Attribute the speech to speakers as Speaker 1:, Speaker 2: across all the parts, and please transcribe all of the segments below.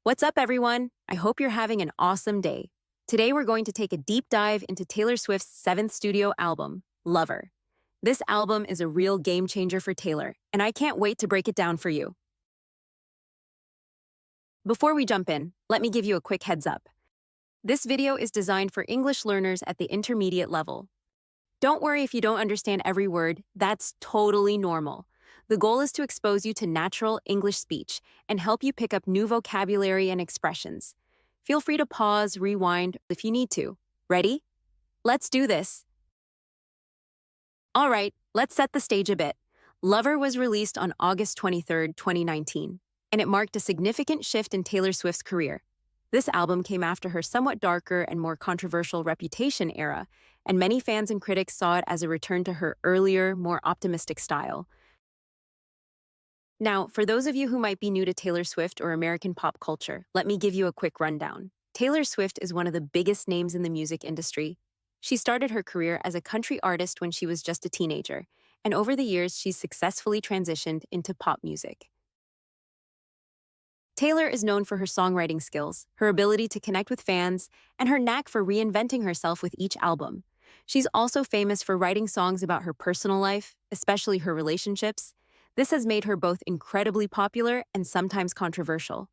Speaker 1: What's up, everyone? I hope you're having an awesome day. Today, we're going to take a deep dive into Taylor Swift's seventh studio album, Lover. This album is a real game changer for Taylor, and I can't wait to break it down for you. Before we jump in, let me give you a quick heads up. This video is designed for English learners at the intermediate level. Don't worry if you don't understand every word, that's totally normal. The goal is to expose you to natural English speech and help you pick up new vocabulary and expressions. Feel free to pause, rewind if you need to. Ready? Let's do this. All right, let's set the stage a bit. Lover was released on August 23, 2019, and it marked a significant shift in Taylor Swift's career. This album came after her somewhat darker and more controversial Reputation era, and many fans and critics saw it as a return to her earlier, more optimistic style. Now, for those of you who might be new to Taylor Swift or American pop culture, let me give you a quick rundown. Taylor Swift is one of the biggest names in the music industry. She started her career as a country artist when she was just a teenager, and over the years, she's successfully transitioned into pop music. Taylor is known for her songwriting skills, her ability to connect with fans, and her knack for reinventing herself with each album. She's also famous for writing songs about her personal life, especially her relationships. This has made her both incredibly popular and sometimes controversial.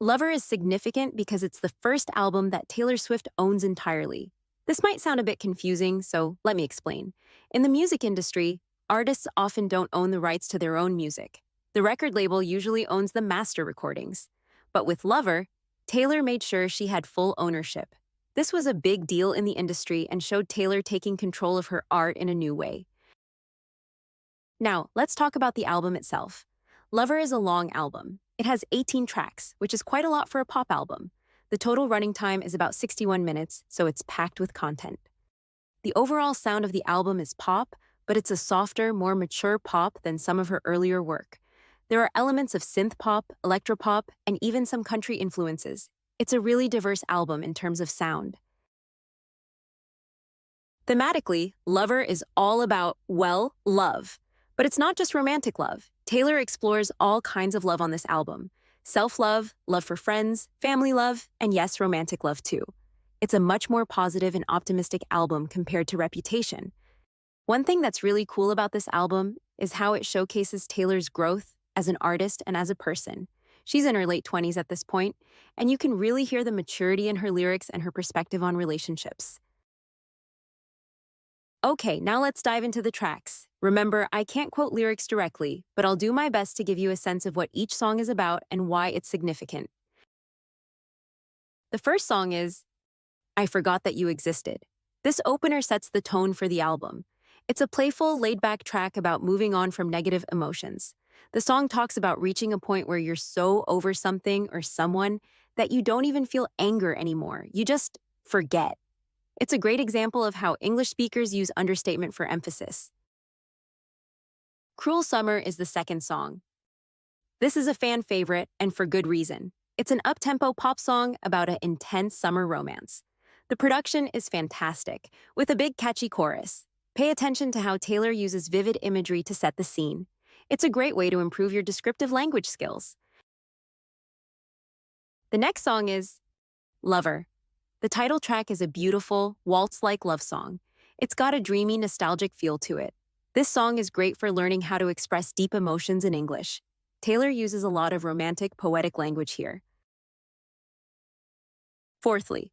Speaker 1: Lover is significant because it's the first album that Taylor Swift owns entirely. This might sound a bit confusing, so let me explain. In the music industry, artists often don't own the rights to their own music. The record label usually owns the master recordings. But with Lover, Taylor made sure she had full ownership. This was a big deal in the industry and showed Taylor taking control of her art in a new way. Now, let's talk about the album itself. Lover is a long album. It has 18 tracks, which is quite a lot for a pop album. The total running time is about 61 minutes, so it's packed with content. The overall sound of the album is pop, but it's a softer, more mature pop than some of her earlier work. There are elements of synth pop, electropop, and even some country influences. It's a really diverse album in terms of sound. Thematically, Lover is all about, well, love. But it's not just romantic love. Taylor explores all kinds of love on this album. Self-love, love for friends, family love, and yes, romantic love too. It's a much more positive and optimistic album compared to Reputation. One thing that's really cool about this album is how it showcases Taylor's growth as an artist and as a person. She's in her late 20s at this point, and you can really hear the maturity in her lyrics and her perspective on relationships. Okay, now let's dive into the tracks. Remember, I can't quote lyrics directly, but I'll do my best to give you a sense of what each song is about and why it's significant. The first song is I Forgot That You Existed. This opener sets the tone for the album. It's a playful, laid-back track about moving on from negative emotions. The song talks about reaching a point where you're so over something or someone that you don't even feel anger anymore. You just forget. It's a great example of how English speakers use understatement for emphasis. Cruel Summer is the second song. This is a fan favorite, and for good reason. It's an up-tempo pop song about an intense summer romance. The production is fantastic, with a big catchy chorus. Pay attention to how Taylor uses vivid imagery to set the scene. It's a great way to improve your descriptive language skills. The next song is Lover. The title track is a beautiful, waltz-like love song. It's got a dreamy, nostalgic feel to it. This song is great for learning how to express deep emotions in English. Taylor uses a lot of romantic, poetic language here. Fourthly,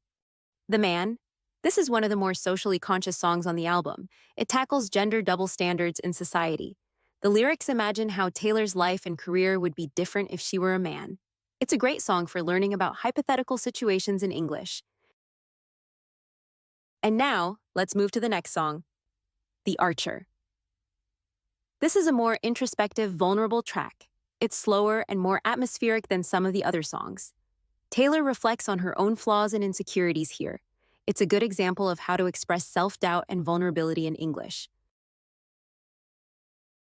Speaker 1: The Man. This is one of the more socially conscious songs on the album. It tackles gender double standards in society. The lyrics imagine how Taylor's life and career would be different if she were a man. It's a great song for learning about hypothetical situations in English. And now, let's move to the next song, The Archer. This is a more introspective, vulnerable track. It's slower and more atmospheric than some of the other songs. Taylor reflects on her own flaws and insecurities here. It's a good example of how to express self-doubt and vulnerability in English.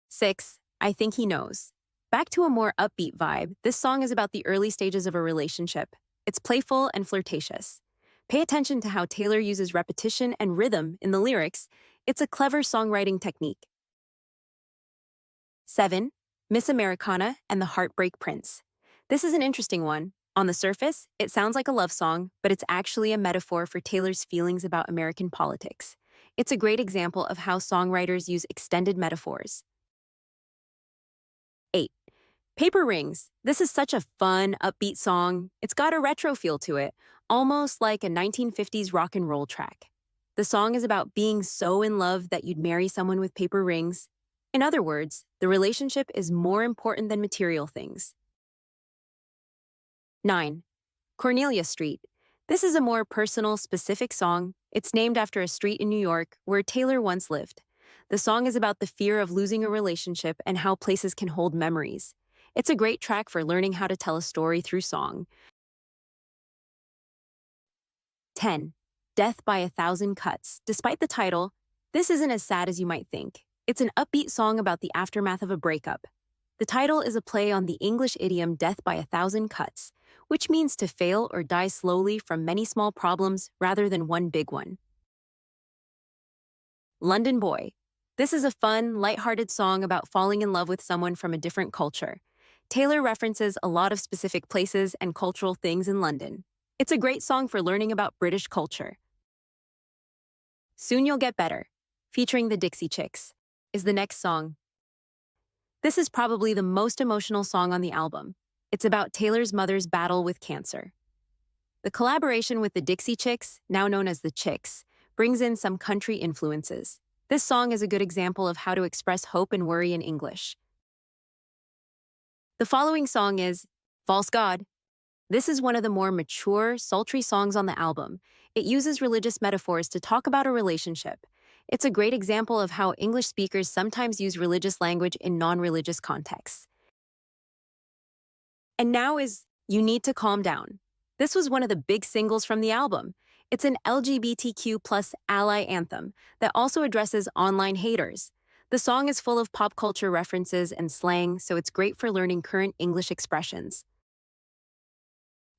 Speaker 1: 6. I Think He Knows. Back to a more upbeat vibe, this song is about the early stages of a relationship. It's playful and flirtatious. Pay attention to how Taylor uses repetition and rhythm in the lyrics. It's a clever songwriting technique. 7. Miss Americana and the Heartbreak Prince. This is an interesting one. On the surface, it sounds like a love song, but it's actually a metaphor for Taylor's feelings about American politics. It's a great example of how songwriters use extended metaphors. 8. Paper Rings. This is such a fun, upbeat song. It's got a retro feel to it, almost like a 1950s rock and roll track. The song is about being so in love that you'd marry someone with paper rings. In other words, the relationship is more important than material things. 9. Cornelia Street. This is a more personal, specific song. It's named after a street in New York where Taylor once lived. The song is about the fear of losing a relationship and how places can hold memories. It's a great track for learning how to tell a story through song. 10. Death by a Thousand Cuts. Despite the title, this isn't as sad as you might think. It's an upbeat song about the aftermath of a breakup. The title is a play on the English idiom death by a thousand cuts, which means to fail or die slowly from many small problems rather than one big one. London Boy. This is a fun, lighthearted song about falling in love with someone from a different culture. Taylor references a lot of specific places and cultural things in London. It's a great song for learning about British culture. Soon You'll Get Better, featuring the Dixie Chicks, is the next song. This is probably the most emotional song on the album. It's about Taylor's mother's battle with cancer. The collaboration with the Dixie Chicks, now known as the Chicks, brings in some country influences. This song is a good example of how to express hope and worry in English. The following song is False God. This is one of the more mature, sultry songs on the album. It uses religious metaphors to talk about a relationship. It's a great example of how English speakers sometimes use religious language in non-religious contexts. And now is You Need to Calm Down. This was one of the big singles from the album. It's an LGBTQ plus ally anthem that also addresses online haters. The song is full of pop culture references and slang, so it's great for learning current English expressions.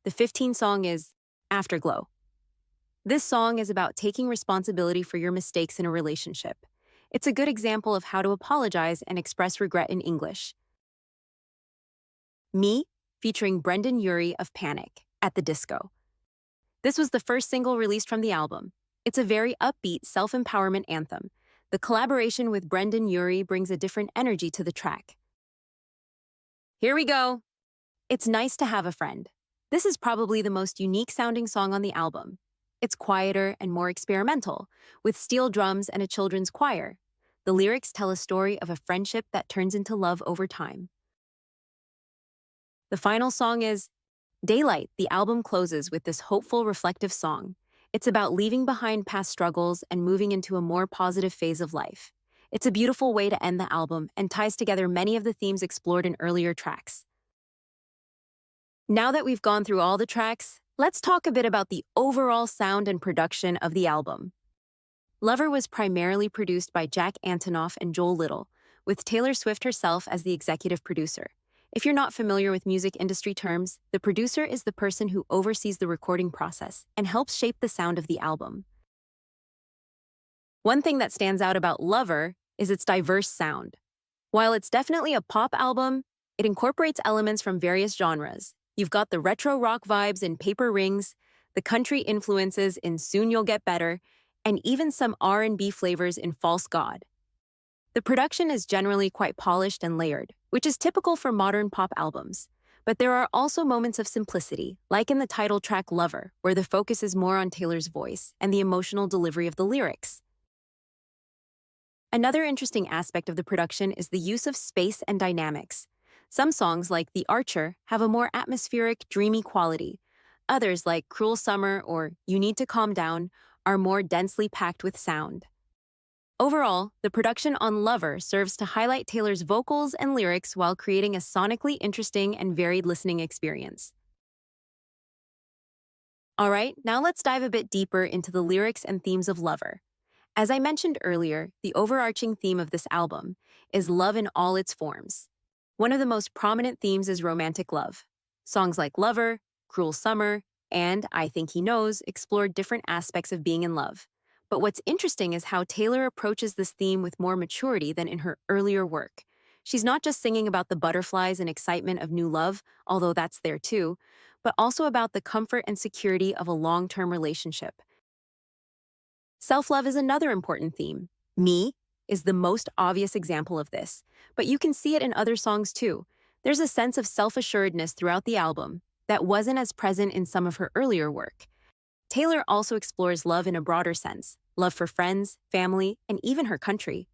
Speaker 1: The 15th song is Afterglow. This song is about taking responsibility for your mistakes in a relationship. It's a good example of how to apologize and express regret in English. Me, featuring Brendan Urie of Panic, at the Disco. This was the first single released from the album. It's a very upbeat, self-empowerment anthem. The collaboration with Brendan Urie brings a different energy to the track. Here we go. It's Nice to Have a Friend. This is probably the most unique-sounding song on the album. It's quieter and more experimental, with steel drums and a children's choir. The lyrics tell a story of a friendship that turns into love over time. The final song is Daylight. The album closes with this hopeful, reflective song. It's about leaving behind past struggles and moving into a more positive phase of life. It's a beautiful way to end the album and ties together many of the themes explored in earlier tracks. Now that we've gone through all the tracks, let's talk a bit about the overall sound and production of the album. Lover was primarily produced by Jack Antonoff and Joel Little, with Taylor Swift herself as the executive producer. If you're not familiar with music industry terms, the producer is the person who oversees the recording process and helps shape the sound of the album. One thing that stands out about Lover is its diverse sound. While it's definitely a pop album, it incorporates elements from various genres. You've got the retro rock vibes in Paper Rings, the country influences in Soon You'll Get Better, and even some R&B flavors in False God. The production is generally quite polished and layered, which is typical for modern pop albums. But there are also moments of simplicity, like in the title track Lover, where the focus is more on Taylor's voice and the emotional delivery of the lyrics. Another interesting aspect of the production is the use of space and dynamics. Some songs, like The Archer, have a more atmospheric, dreamy quality. Others, like Cruel Summer or You Need to Calm Down, are more densely packed with sound. Overall, the production on Lover serves to highlight Taylor's vocals and lyrics while creating a sonically interesting and varied listening experience. All right, now let's dive a bit deeper into the lyrics and themes of Lover. As I mentioned earlier, the overarching theme of this album is love in all its forms. One of the most prominent themes is romantic love. Songs like Lover, Cruel Summer, and I Think He Knows explore different aspects of being in love. But what's interesting is how Taylor approaches this theme with more maturity than in her earlier work. She's not just singing about the butterflies and excitement of new love, although that's there too, but also about the comfort and security of a long-term relationship. Self-love is another important theme. Me is the most obvious example of this, but you can see it in other songs too. There's a sense of self-assuredness throughout the album that wasn't as present in some of her earlier work. Taylor also explores love in a broader sense, love for friends, family, and even her country.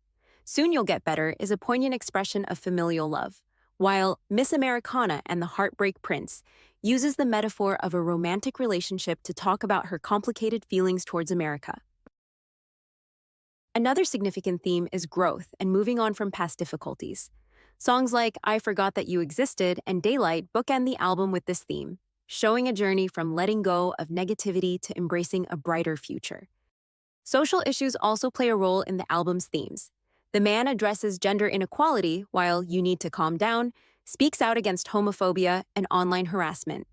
Speaker 1: Soon You'll Get Better is a poignant expression of familial love, while Miss Americana and the Heartbreak Prince uses the metaphor of a romantic relationship to talk about her complicated feelings towards America. Another significant theme is growth and moving on from past difficulties. Songs like I Forgot That You Existed and Daylight bookend the album with this theme, showing a journey from letting go of negativity to embracing a brighter future. Social issues also play a role in the album's themes. The Man addresses gender inequality, while You Need to Calm Down speaks out against homophobia and online harassment.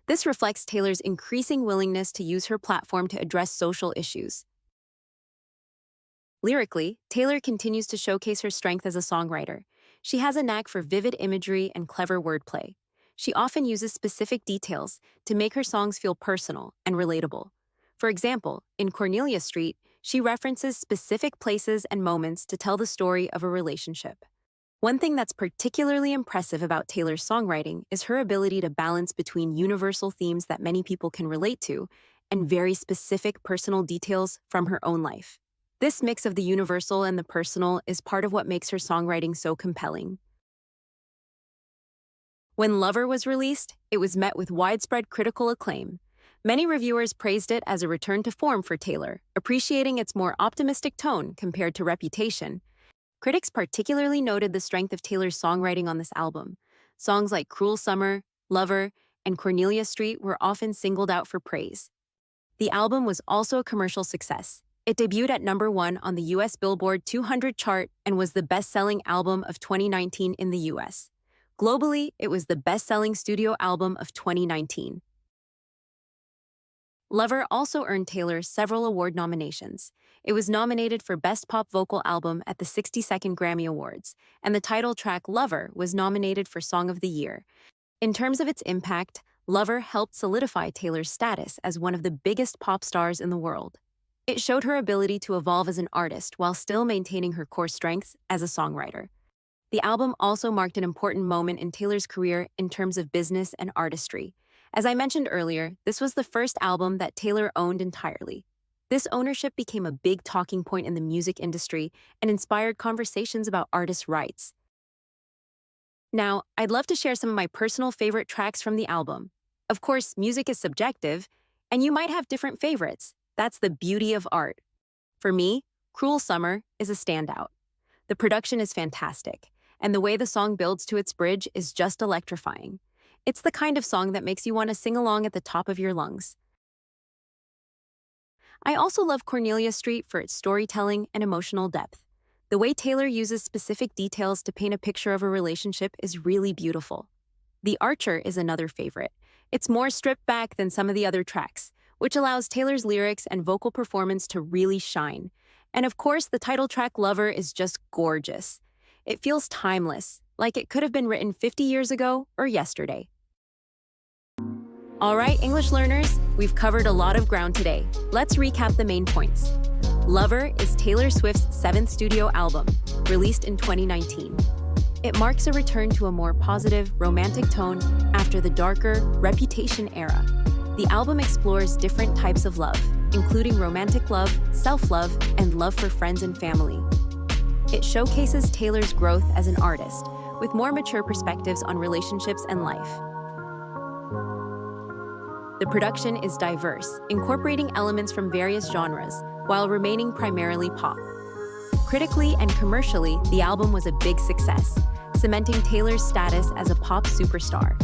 Speaker 1: This reflects Taylor's increasing willingness to use her platform to address social issues. Lyrically, Taylor continues to showcase her strength as a songwriter. She has a knack for vivid imagery and clever wordplay. She often uses specific details to make her songs feel personal and relatable. For example, in Cornelia Street, she references specific places and moments to tell the story of a relationship. One thing that's particularly impressive about Taylor's songwriting is her ability to balance between universal themes that many people can relate to and very specific personal details from her own life. This mix of the universal and the personal is part of what makes her songwriting so compelling. When Lover was released, it was met with widespread critical acclaim. Many reviewers praised it as a return to form for Taylor, appreciating its more optimistic tone compared to Reputation. Critics particularly noted the strength of Taylor's songwriting on this album. Songs like Cruel Summer, Lover, and Cornelia Street were often singled out for praise. The album was also a commercial success. It debuted at #1 on the US Billboard 200 chart and was the best-selling album of 2019 in the US. Globally, it was the best-selling studio album of 2019. Lover also earned Taylor several award nominations. It was nominated for Best Pop Vocal Album at the 62nd Grammy Awards, and the title track Lover was nominated for Song of the Year. In terms of its impact, Lover helped solidify Taylor's status as one of the biggest pop stars in the world. It showed her ability to evolve as an artist while still maintaining her core strengths as a songwriter. The album also marked an important moment in Taylor's career in terms of business and artistry. As I mentioned earlier, this was the first album that Taylor owned entirely. This ownership became a big talking point in the music industry and inspired conversations about artists' rights. Now, I'd love to share some of my personal favorite tracks from the album. Of course, music is subjective, and you might have different favorites. That's the beauty of art. For me, Cruel Summer is a standout. The production is fantastic, and the way the song builds to its bridge is just electrifying. It's the kind of song that makes you want to sing along at the top of your lungs. I also love Cornelia Street for its storytelling and emotional depth. The way Taylor uses specific details to paint a picture of a relationship is really beautiful. The Archer is another favorite. It's more stripped back than some of the other tracks, which allows Taylor's lyrics and vocal performance to really shine. And of course, the title track Lover is just gorgeous. It feels timeless, like it could have been written 50 years ago or yesterday. All right, English learners, we've covered a lot of ground today. Let's recap the main points. Lover is Taylor Swift's 7th studio album, released in 2019. It marks a return to a more positive, romantic tone after the darker Reputation era. The album explores different types of love, including romantic love, self-love, and love for friends and family. It showcases Taylor's growth as an artist, with more mature perspectives on relationships and life. The production is diverse, incorporating elements from various genres, while remaining primarily pop. Critically and commercially, the album was a big success, cementing Taylor's status as a pop superstar.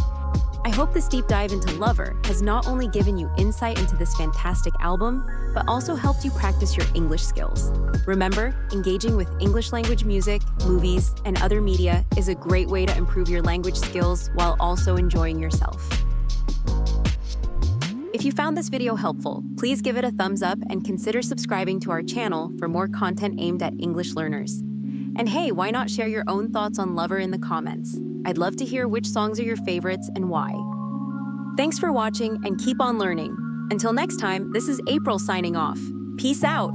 Speaker 1: I hope this deep dive into Lover has not only given you insight into this fantastic album, but also helped you practice your English skills. Remember, engaging with English language music, movies, and other media is a great way to improve your language skills while also enjoying yourself. If you found this video helpful, please give it a thumbs up and consider subscribing to our channel for more content aimed at English learners. And hey, why not share your own thoughts on Lover in the comments? I'd love to hear which songs are your favorites and why. Thanks for watching and keep on learning. Until next time, this is April signing off. Peace out.